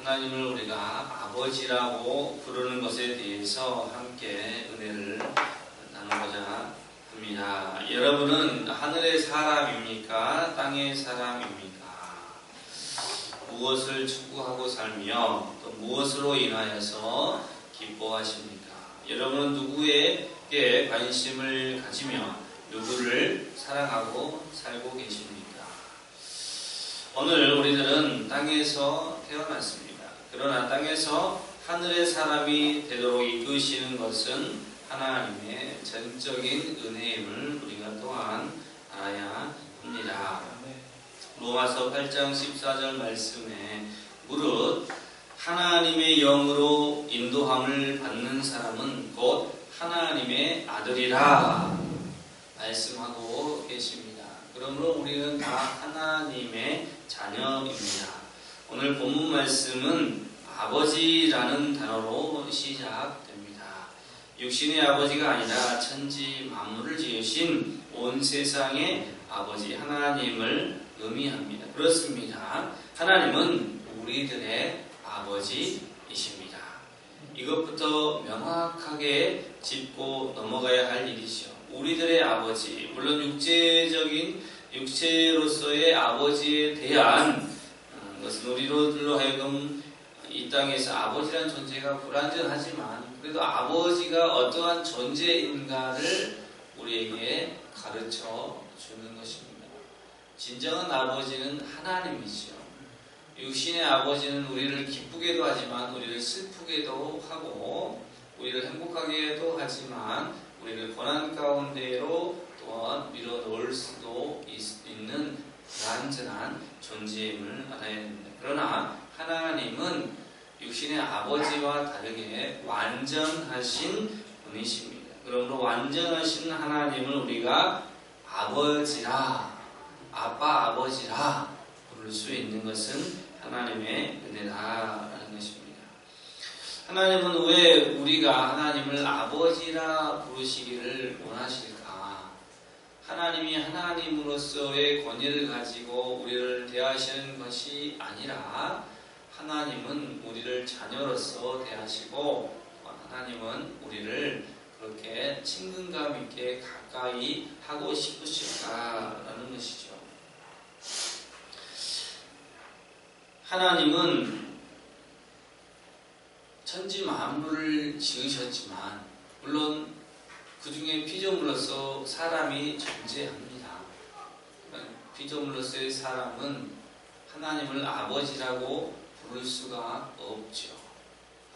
하나님을 우리가 아버지라고 부르는 것에 대해서 함께 은혜를 나누고자 합니다. 여러분은 하늘의 사람입니까? 땅의 사람입니까? 무엇을 추구하고 살며 또 무엇으로 인하여서 기뻐하십니까? 여러분은 누구에게 관심을 가지며 누구를 사랑하고 살고 계십니까? 오늘 우리들은 땅에서 태어났습니다. 그러나 땅에서 하늘의 사람이 되도록 이끄시는 것은 하나님의 전적인 은혜임을 우리가 또한 알아야 합니다. 로마서 8장 14절 말씀에 무릇 하나님의 영으로 인도함을 받는 사람은 곧 하나님의 아들이라 말씀하고 계십니다. 그러므로 우리는 다 하나님의 자녀입니다. 오늘 본문 말씀은 아버지라는 단어로 시작됩니다. 육신의 아버지가 아니라 천지 만물을 지으신 온 세상의 아버지 하나님을 의미합니다. 그렇습니다. 하나님은 우리들의 아버지이십니다. 이것부터 명확하게 짚고 넘어가야 할 일이죠. 우리들의 아버지, 물론 육체로서의 아버지에 대한 것은 우리들로 하여금 이 땅에서 아버지라는 존재가 불완전하지만 그래도 아버지가 어떠한 존재인가를 우리에게 가르쳐 주는 것입니다. 진정한 아버지는 하나님이죠. 육신의 아버지는 우리를 기쁘게도 하지만 우리를 슬프게도 하고 우리를 행복하게도 하지만 우리를 고난 가운데로 또한 밀어놓을 수도 있는 불완전한 존재임을 알아야 됩니다. 그러나 하나님은 육신의 아버지와 다르게 완전하신 분이십니다. 그러므로 완전하신 하나님을 우리가 아버지라, 아빠 아버지라 부를 수 있는 것은 하나님의 은혜다라는 것입니다. 하나님은 왜 우리가 하나님을 아버지라 부르시기를 원하실까? 하나님이 하나님으로서의 권위를 가지고 우리를 대하시는 것이 아니라 하나님은 우리를 자녀로서 대하시고 하나님은 우리를 그렇게 친근감 있게 가까이 하고 싶으실까라는 것이죠. 하나님은 천지 만물을 지으셨지만 물론 그 중에 피조물로서 사람이 존재합니다. 피조물로서의 사람은 하나님을 아버지라고 부를 수가 없죠.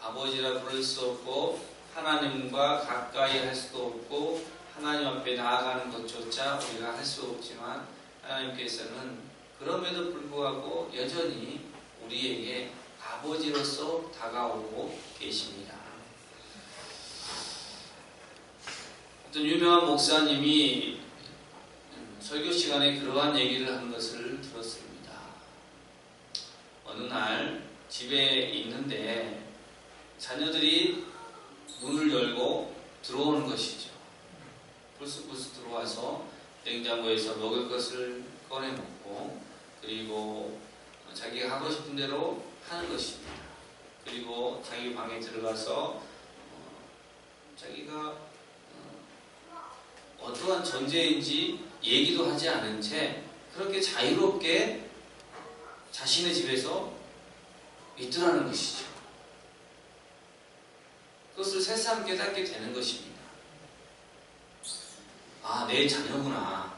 아버지라 부를 수 없고 하나님과 가까이 할 수도 없고 하나님 앞에 나아가는 것조차 우리가 할 수 없지만 하나님께서는 그럼에도 불구하고 여전히 우리에게 아버지로서 다가오고 계십니다. 어떤 유명한 목사님이 설교 시간에 그러한 얘기를 한 것을 들었습니다. 어느 날 집에 있는데 자녀들이 문을 열고 들어오는 것이죠. 불쑥불쑥 들어와서 냉장고에서 먹을 것을 꺼내 먹고 그리고 자기가 하고 싶은 대로 하는 것입니다. 그리고 자기 방에 들어가서 자기가 어떠한 존재인지 얘기도 하지 않은 채 그렇게 자유롭게 자신의 집에서 있더라는 것이죠. 그것을 새삼 깨닫게 되는 것입니다. 아, 내 자녀구나.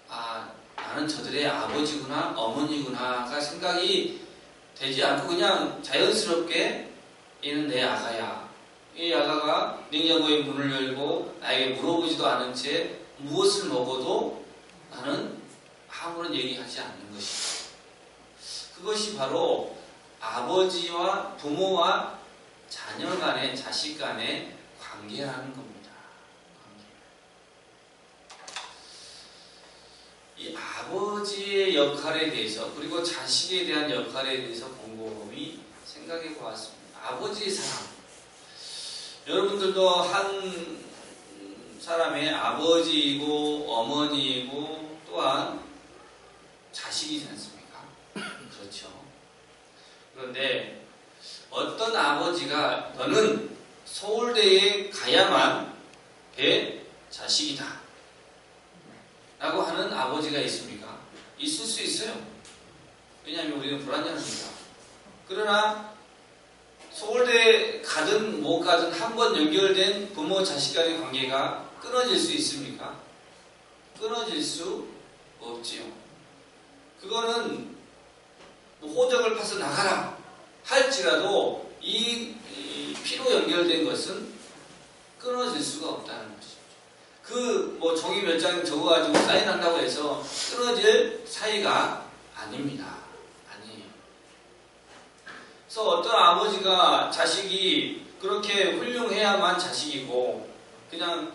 아, 나는 저들의 아버지구나, 어머니구나가 생각이 되지 않고 그냥 자연스럽게 얘는 내 아가야. 이 아가가 냉장고의 문을 열고 나에게 물어보지도 않은 채 무엇을 먹어도 나는 아무런 얘기하지 않는 것이다. 그것이 바로 아버지와 부모와 자녀 간의 자식 간의 관계라는 겁니다. 이 아버지의 역할에 대해서 그리고 자식에 대한 역할에 대해서 곰곰이 생각해 보았습니다. 아버지의 사랑. 여러분들도 한 사람의 아버지이고 어머니이고 또한 자식이지 않습니까? 그렇죠. 그런데 어떤 아버지가 너는 서울대에 가야만 내 자식이다 라고 하는 아버지가 있습니까? 있을 수 있어요. 왜냐하면 우리는 불안정하니까. 그러나 서울대 가든 못 가든 한번 연결된 부모 자식 간의 관계가 끊어질 수 있습니까? 끊어질 수 없지요. 그거는 뭐 호적을 파서 나가라 할지라도 이 피로 연결된 것은 끊어질 수가 없다는 것이죠. 그 뭐 종이 몇 장 적어가지고 사인한다고 해서 끊어질 사이가 아닙니다. 아니에요. 그래서 어떤 아버지가 자식이 그렇게 훌륭해야만 자식이고 그냥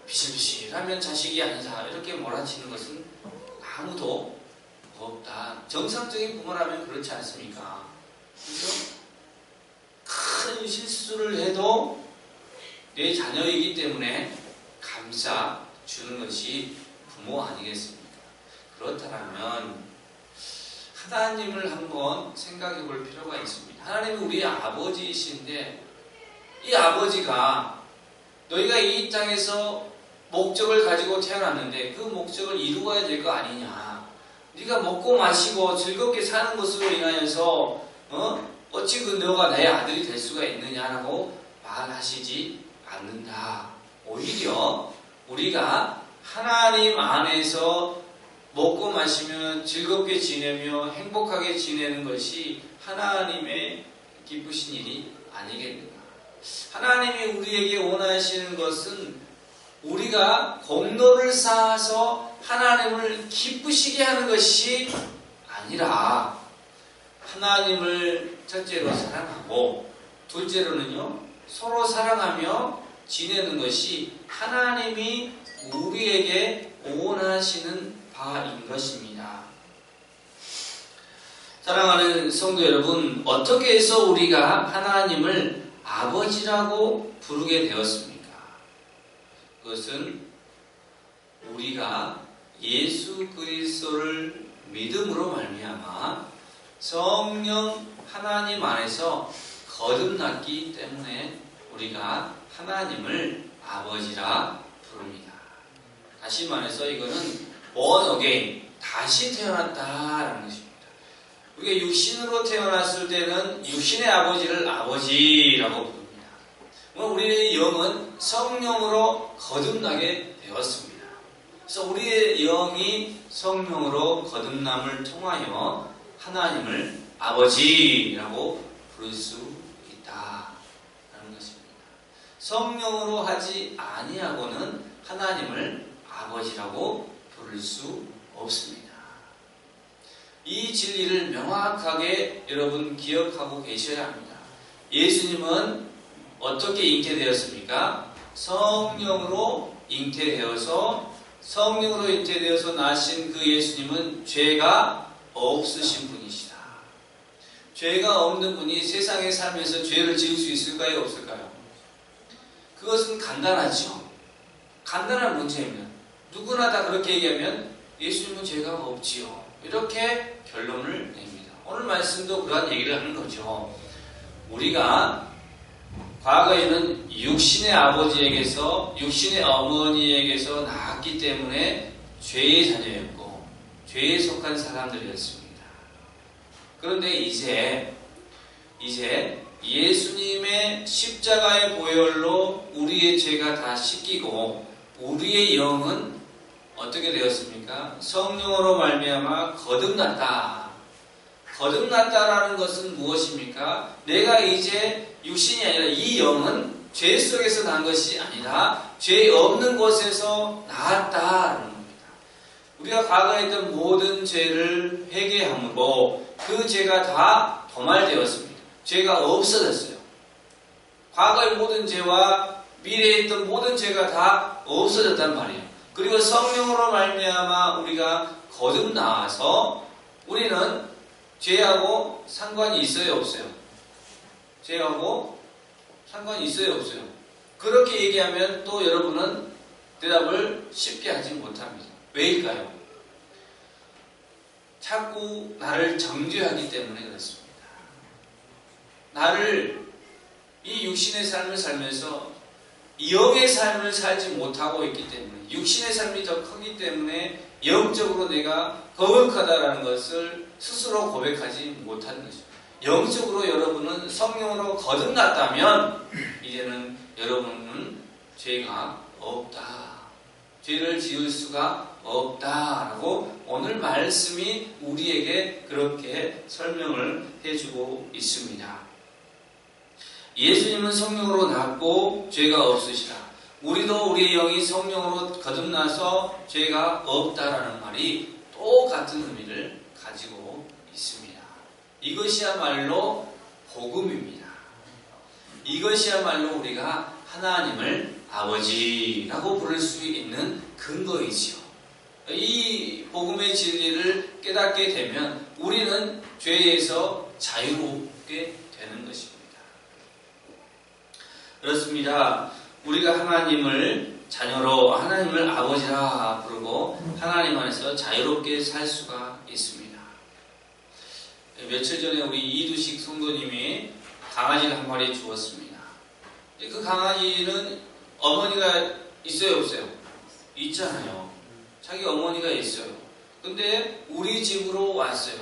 비실비실하면 자식이 아니다 이렇게 몰아치는 것은 아무도 없다. 정상적인 부모라면 그렇지 않습니까? 그래서 큰 실수를 해도 내 자녀이기 때문에 감싸 주는 것이 부모 아니겠습니까? 그렇다면 하나님을 한번 생각해 볼 필요가 있습니다. 하나님은 우리의 아버지이신데 이 아버지가 너희가 이 땅에서 목적을 가지고 태어났는데 그 목적을 이루어야 될 거 아니냐. 네가 먹고 마시고 즐겁게 사는 것으로 인하여서 어찌 그 너가 내 아들이 될 수가 있느냐라고 말하시지 않는다. 오히려 우리가 하나님 안에서 먹고 마시며 즐겁게 지내며 행복하게 지내는 것이 하나님의 기쁘신 일이 아니겠는가. 하나님이 우리에게 원하시는 것은 우리가 공로를 쌓아서 하나님을 기쁘시게 하는 것이 아니라 하나님을 첫째로 사랑하고 둘째로는요 서로 사랑하며 지내는 것이 하나님이 우리에게 원하시는 바인 것입니다. 사랑하는 성도 여러분, 어떻게 해서 우리가 하나님을 아버지라고 부르게 되었습니까? 그것은 우리가 예수 그리스도를 믿음으로 말미암아 성령 하나님 안에서 거듭났기 때문에 우리가 하나님을 아버지라 부릅니다. 다시 말해서 이거는 born again, 다시 태어났다라는 것입니다. 우리가 육신으로 태어났을 때는 육신의 아버지를 아버지라고 부릅니다. 우리의 영은 성령으로 거듭나게 되었습니다. 그래서 우리의 영이 성령으로 거듭남을 통하여 하나님을 아버지라고 부를 수 있다라는 것입니다. 성령으로 하지 아니하고는 하나님을 아버지라고 부를 수 없습니다. 이 진리를 명확하게 여러분 기억하고 계셔야 합니다. 예수님은 어떻게 잉태되었습니까? 성령으로 잉태되어서 나신 그 예수님은 죄가 없으신 분이시다. 죄가 없는 분이 세상에 살면서 죄를 지을 수 있을까요? 없을까요? 그것은 간단하죠. 간단한 문제입니다. 누구나 다 그렇게 얘기하면 예수님은 죄가 없지요. 이렇게 결론을 냅니다. 오늘 말씀도 그러한 얘기를 하는 거죠. 우리가 과거에는 육신의 아버지에게서 육신의 어머니에게서 낳았기 때문에 죄의 자녀였고 죄에 속한 사람들이었습니다. 그런데 이제 예수님의 십자가의 보혈로 우리의 죄가 다 씻기고 우리의 영은 어떻게 되었습니까? 성령으로 말미암아 거듭났다. 거듭났다라는 것은 무엇입니까? 내가 이제 육신이 아니라 이 영은 죄 속에서 난 것이 아니라 죄 없는 곳에서 나았다라는 겁니다. 우리가 과거에 했던 모든 죄를 회개함으로 그 죄가 다 도말되었습니다. 죄가 없어졌어요. 과거의 모든 죄와 미래에 했던 모든 죄가 다 없어졌단 말이에요. 그리고 성령으로 말미암아 우리가 거듭나와서 우리는 죄하고 상관이 있어요, 없어요? 죄하고 상관이 있어요, 없어요? 그렇게 얘기하면 또 여러분은 대답을 쉽게 하지 못합니다. 왜일까요? 자꾸 나를 정죄하기 때문에 그렇습니다. 나를 이 육신의 삶을 살면서 영의 삶을 살지 못하고 있기 때문에, 육신의 삶이 더 크기 때문에 영적으로 내가 거룩하다라는 것을 스스로 고백하지 못하는 것입니다. 영적으로 여러분은 성령으로 거듭났다면 이제는 여러분은 죄가 없다, 죄를 지을 수가 없다라고 오늘 말씀이 우리에게 그렇게 설명을 해주고 있습니다. 예수님은 성령으로 났고 죄가 없으시다. 우리도 우리의 영이 성령으로 거듭나서 죄가 없다라는 말이 똑같은 의미를 가지고 있습니다. 이것이야말로 복음입니다. 이것이야말로 우리가 하나님을 아버지라고 부를 수 있는 근거이지요. 이 복음의 진리를 깨닫게 되면 우리는 죄에서 자유롭게 되는 것입니다. 그렇습니다. 우리가 하나님을 자녀로, 하나님을 아버지라 부르고 하나님 안에서 자유롭게 살 수가 있습니다. 며칠 전에 우리 이두식 성도님이 강아지를 한 마리 주었습니다. 그 강아지는 어머니가 있어요, 없어요? 있잖아요. 자기 어머니가 있어요. 근데 우리 집으로 왔어요.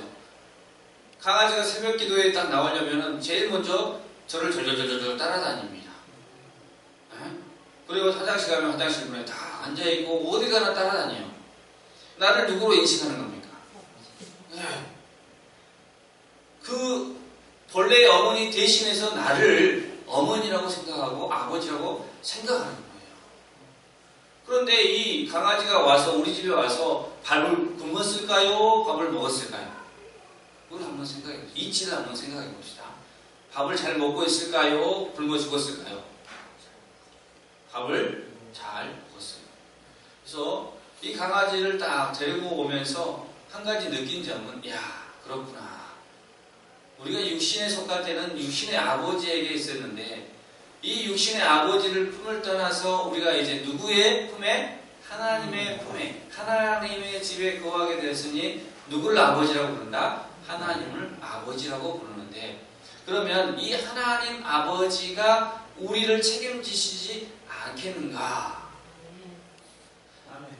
강아지가 새벽 기도에 딱 나오려면 제일 먼저 저를 절절절절 따라다닙니다. 그리고 화장실 가면 화장실 문에 다 앉아있고 어디 가나 따라다녀요. 나를 누구로 인식하는 겁니까? 그 본래의 어머니 대신해서 나를 어머니라고 생각하고 아버지라고 생각하는 거예요. 그런데 이 강아지가 와서 우리 집에 와서 밥을 굶었을까요? 밥을 먹었을까요? 그걸 한번 생각해 봅시다. 이치를 한번 생각해 봅시다. 밥을 잘 먹고 있을까요? 굶어 죽었을까요? 밥을 잘 먹었어요. 그래서 이 강아지를 딱 데리고 오면서 한 가지 느낀 점은, 야, 그렇구나. 우리가 육신에 속할 때는 육신의 아버지에게 있었는데 이 육신의 아버지를 품을 떠나서 우리가 이제 누구의 품에? 하나님의 품에, 하나님의 집에 거하게 되었으니 누구를 아버지라고 부른다? 하나님을 아버지라고 부르는데, 그러면 이 하나님 아버지가 우리를 책임지시지 않겠는가?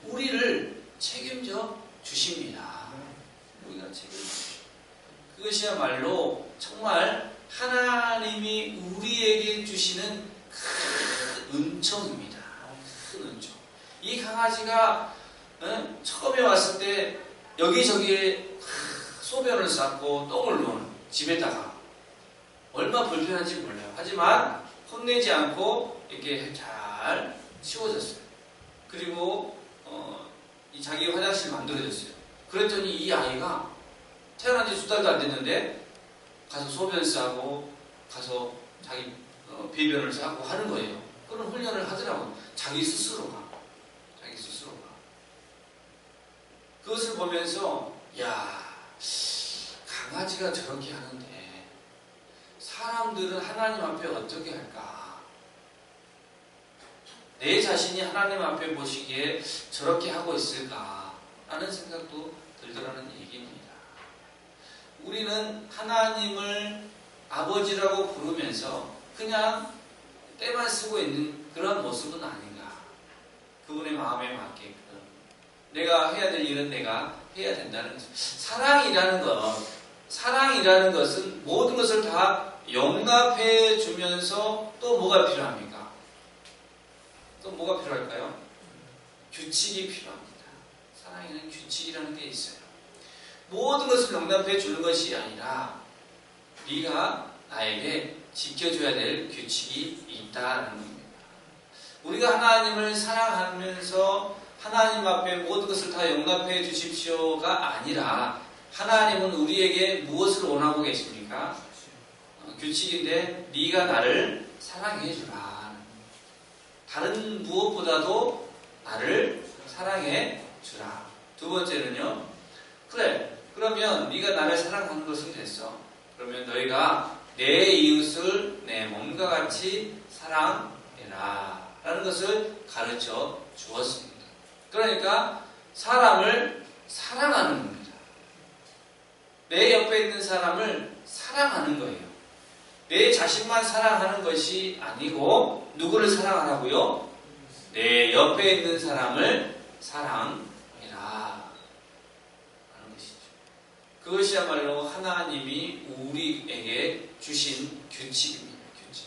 우리를 책임져 주십니다. 우리가 책임져 주십니다. 그것이야말로 정말 하나님이 우리에게 주시는 큰 은총입니다. 큰 은총. 이 강아지가 처음에 왔을 때 여기저기에 소변을 쌌고 똥을 놓은 집에다가 얼마나 불편한지 몰라요. 하지만 혼내지 않고 이렇게 잘 치워졌어요. 그리고 이 자기 화장실 만들어줬어요. 그랬더니 이 아이가 태어난 지 2달도 안 됐는데 가서 소변 싸고 가서 자기 배변을 싸고 하는 거예요. 그런 훈련을 하더라고요. 자기 스스로가. 그것을 보면서, 야, 강아지가 저렇게 하는데 사람들은 하나님 앞에 어떻게 할까? 내 자신이 하나님 앞에 보시기에 저렇게 하고 있을까? 라는 생각도 들더라는 얘기입니다. 우리는 하나님을 아버지라고 부르면서 그냥 때만 쓰고 있는 그런 모습은 아닌가. 그분의 마음에 맞게끔 내가 해야 될 일은 내가 해야 된다는 것입니다. 사랑이라는 것은 모든 것을 다 용납해 주면서 또 뭐가 필요합니까? 또 뭐가 필요할까요? 규칙이 필요합니다. 사랑에는 규칙이라는 게 있어요. 모든 것을 용납해 주는 것이 아니라 네가 나에게 지켜줘야 될 규칙이 있다는 겁니다. 우리가 하나님을 사랑하면서 하나님 앞에 모든 것을 다 용납해 주십시오가 아니라 하나님은 우리에게 무엇을 원하고 계십니까? 규칙인데 네가 나를 사랑해 주라. 다른 무엇보다도 나를 사랑해 주라. 두 번째는요. 그래, 그러면 네가 나를 사랑하는 것은 됐어. 그러면 너희가 내 이웃을 내 몸과 같이 사랑해라 라는 것을 가르쳐 주었습니다. 그러니까 사람을 사랑하는 겁니다. 내 옆에 있는 사람을 사랑하는 거예요. 내 자신만 사랑하는 것이 아니고 누구를 사랑하라고요? 내 옆에 있는 사람을 사랑해라 하는 것이죠. 그것이야말로 하나님이 우리에게 주신 규칙입니다. 규칙.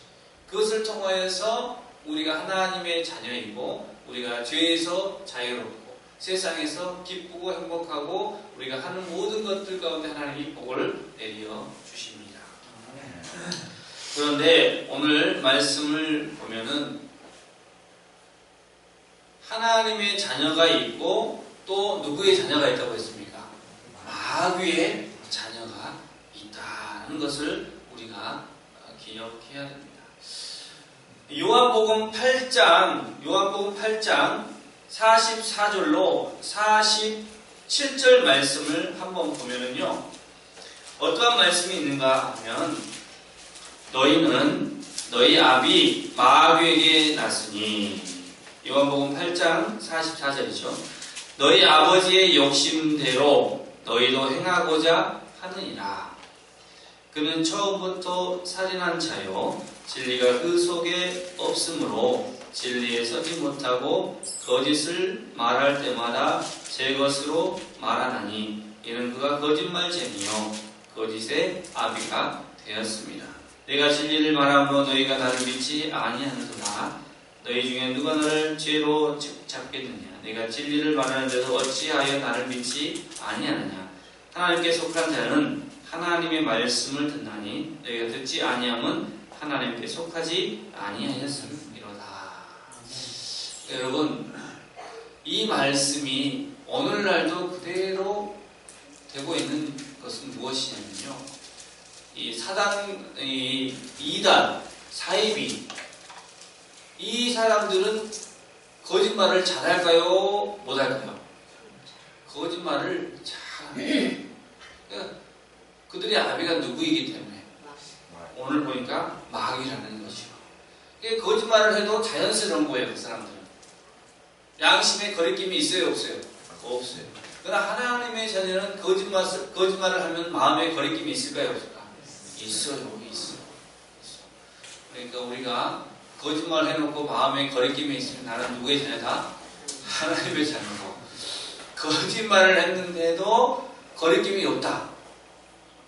그것을 통하여서 우리가 하나님의 자녀이고 우리가 죄에서 자유롭고 세상에서 기쁘고 행복하고 우리가 하는 모든 것들 가운데 하나님이 복을 내려 주십니다. 그런데 오늘 말씀을 보면은 하나님의 자녀가 있고 또 누구의 자녀가 있다고 했습니까? 마귀의 자녀가 있다는 것을 우리가 기억해야 됩니다. 요한복음 8장 44절로 47절 말씀을 한번 보면은요, 어떠한 말씀이 있는가 하면, 너희는 너희 아비 마귀에게 났으니, 요한복음 8장 44절이죠. 너희 아버지의 욕심대로 너희도 행하고자 하느니라. 그는 처음부터 살인한 자요, 진리가 그 속에 없으므로 진리에 서지 못하고 거짓을 말할 때마다 제 것으로 말하나니 이는 그가 거짓말쟁이요 거짓의 아비가 되었습니다. 내가 진리를 말하므로 너희가 나를 믿지 아니하는도다. 너희 중에 누가 너를 죄로 잡겠느냐? 내가 진리를 말하는데도 어찌하여 나를 믿지 아니하느냐? 하나님께 속한 자는 하나님의 말씀을 듣나니 너희가 듣지 아니함은 하나님께 속하지 아니하였음이로다. 여러분, 이 말씀이 오늘날도 그대로 되고 있는 것은 무엇이냐면요, 이 사단, 이단, 사이비, 이 사람들은 거짓말을 잘할까요? 못할까요? 거짓말을 잘합니다. 그러니까 그들의 아비가 누구이기 때문에 오늘 보니까 마귀라는 것이요. 거짓말을 해도 자연스러운 거예요. 그 사람들은 양심의 거리낌이 있어요, 없어요? 없어요. 그러나 하나님의 자녀는 거짓말을 하면 마음에 거리낌이 있을까요, 없을까? 있어요. 있어. 그러니까 우리가 거짓말 해놓고 마음에 거리낌이 있으면 나는 누구의 자녀다? 하나님의 자녀고, 거짓말을 했는데도 거리낌이 없다.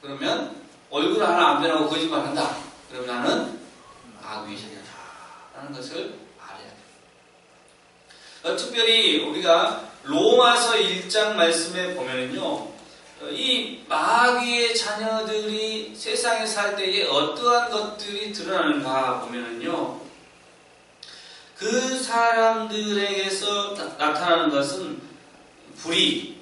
그러면 얼굴 하나 안 변하고 거짓말한다. 그러면 나는 마귀의 자녀다 라는 것을 알아야 돼요. 특별히 우리가 로마서 1장 말씀에 보면은요, 이 마귀의 자녀들이 세상에 살 때에 어떠한 것들이 드러나는가 보면은요, 그 사람들에게서 나타나는 것은 불의,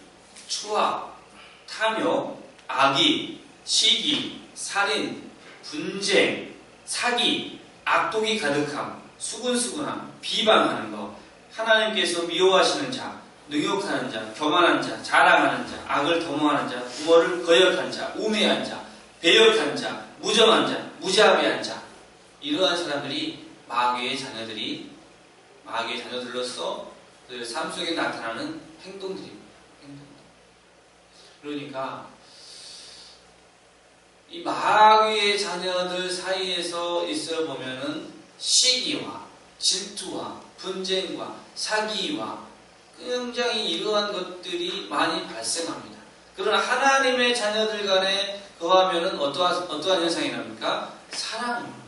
추악, 탐욕, 악의, 시기, 살인, 분쟁, 사기, 악독이 가득함, 수근수근함, 비방하는 것, 하나님께서 미워하시는 자, 능욕하는 자, 교만한 자, 자랑하는 자, 악을 도모하는 자, 부모를 거역한 자, 우매한 자, 배역한 자, 무정한 자, 무자비한 자, 이러한 사람들이 마귀의 자녀들로서 그 삶 속에 나타나는 행동들입니다. 그러니까 이 마귀의 자녀들 사이에서 있어 보면은 시기와 질투와 분쟁과 사기와 굉장히 이러한 것들이 많이 발생합니다. 그러나 하나님의 자녀들 간에 거하면은 어떠한 현상이 납니까? 사랑,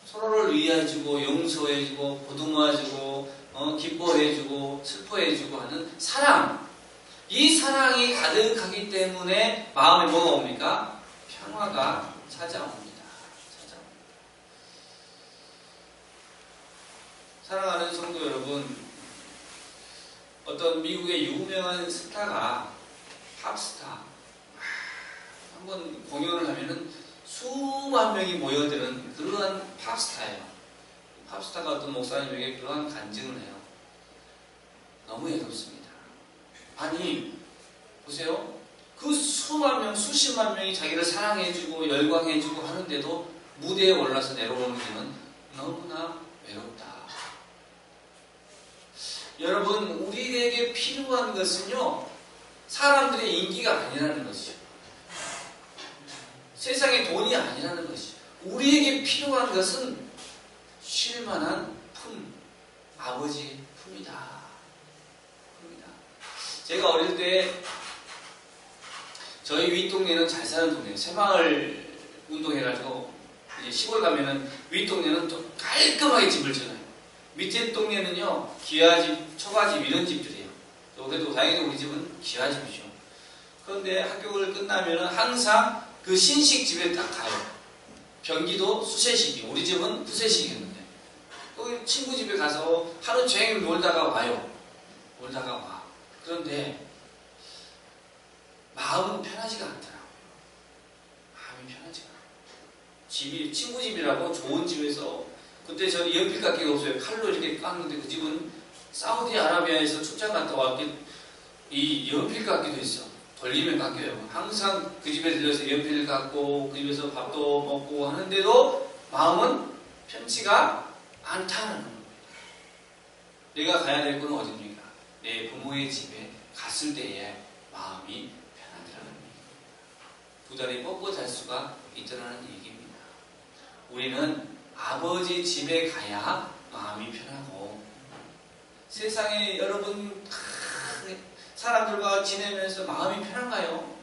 서로를 위해주고 용서해주고 보듬어주고 기뻐해주고 슬퍼해주고 하는 사랑, 이 사랑이 가득하기 때문에 마음에 뭐가 옵니까? 평화가 찾아옵니다. 사랑하는 성도 여러분, 어떤 미국의 유명한 스타가, 팝스타, 한번 공연을 하면은 수만 명이 모여드는 그러한 팝스타예요. 팝스타가 어떤 목사님에게 그러한 간증을 해요. 너무 애롭습니다. 아니, 보세요. 그 수만 명, 수십만 명이 자기를 사랑해주고 열광해주고 하는데도 무대에 올라서 내려오는 것은 너무나 외롭다. 여러분, 우리에게 필요한 것은요, 사람들의 인기가 아니라는 것이죠. 세상의 돈이 아니라는 것이죠. 우리에게 필요한 것은 쉴만한 품, 아버지의 품이다. 제가 어릴 때 저희 윗동네는 잘 사는 동네예요. 새마을 운동해가지고 이제 시골 가면은 윗동네는 좀 깔끔하게 집을 지어놔요. 밑에 동네는요 기와집, 초가집 이런 집들이에요. 그래도 다행히도 우리 집은 기와집이죠. 그런데 학교를 끝나면은 항상 그 신식집에 딱 가요. 경기도 수세식이, 우리 집은 부세식이었는데 거기 친구 집에 가서 하루 종일 놀다가 와요. 놀다가 와. 그런데 마음은 편하지가 않더라고요. 마음이 편하지가 않아요. 집이 친구 집이라고 좋은 집에서 그때 저는 연필 깎기가 없어요. 칼로 이렇게 깎는데 그 집은 사우디아라비아에서 출장 갔다 왔기 이 연필 깎기도 있어. 돌리면 깎여요. 항상 그 집에 들려서 연필을 깎고 그 집에서 밥도 먹고 하는데도 마음은 편치가 않다는 거예요. 내가 가야 될 건 어딥니까? 내 부모의 집에 갔을 때에 마음이 편하더라는 얘기입니다. 두 다리 뻗고 잘 수가 있더라는 얘기입니다. 우리는 아버지 집에 가야 마음이 편하고 세상에 여러분 사람들과 지내면서 마음이 편한가요?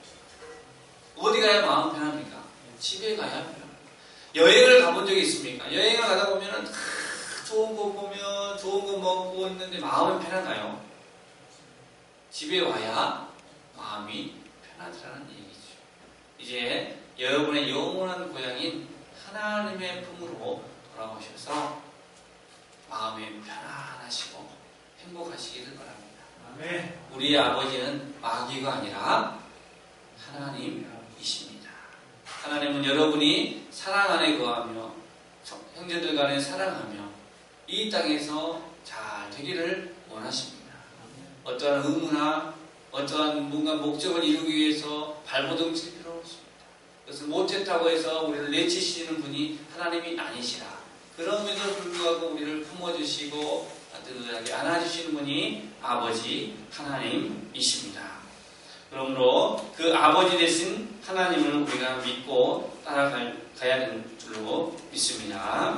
어디 가야 마음 편합니까? 집에 가야 편합니다. 여행을 가본 적이 있습니까? 여행을 가다 보면은 좋은 거 보면 좋은 거 먹고 있는데 마음은 편한가요? 집에 와야 마음이 편하더라는 얘기죠. 이제 여러분의 영원한 고향인 하나님의 품으로 돌아오셔서 마음이 편안하시고 행복하시기를 바랍니다. 아멘. 우리의 아버지는 마귀가 아니라 하나님이십니다. 하나님은 여러분이 사랑 안에 거하며 형제들 간에 사랑하며 이 땅에서 잘 되기를 원하십니다. 어떠한 의무나 어떠한 뭔가 목적을 이루기 위해서 발버둥 칠 필요 없습니다. 그것을 못했다고 해서 우리를 내치시는 분이 하나님이 아니시라. 그럼에도 불구하고 우리를 품어주시고 따뜻하게 안아주시는 분이 아버지 하나님이십니다. 그러므로 그 아버지 되신 하나님을 우리가 믿고 따라가야 되는 줄로 믿습니다.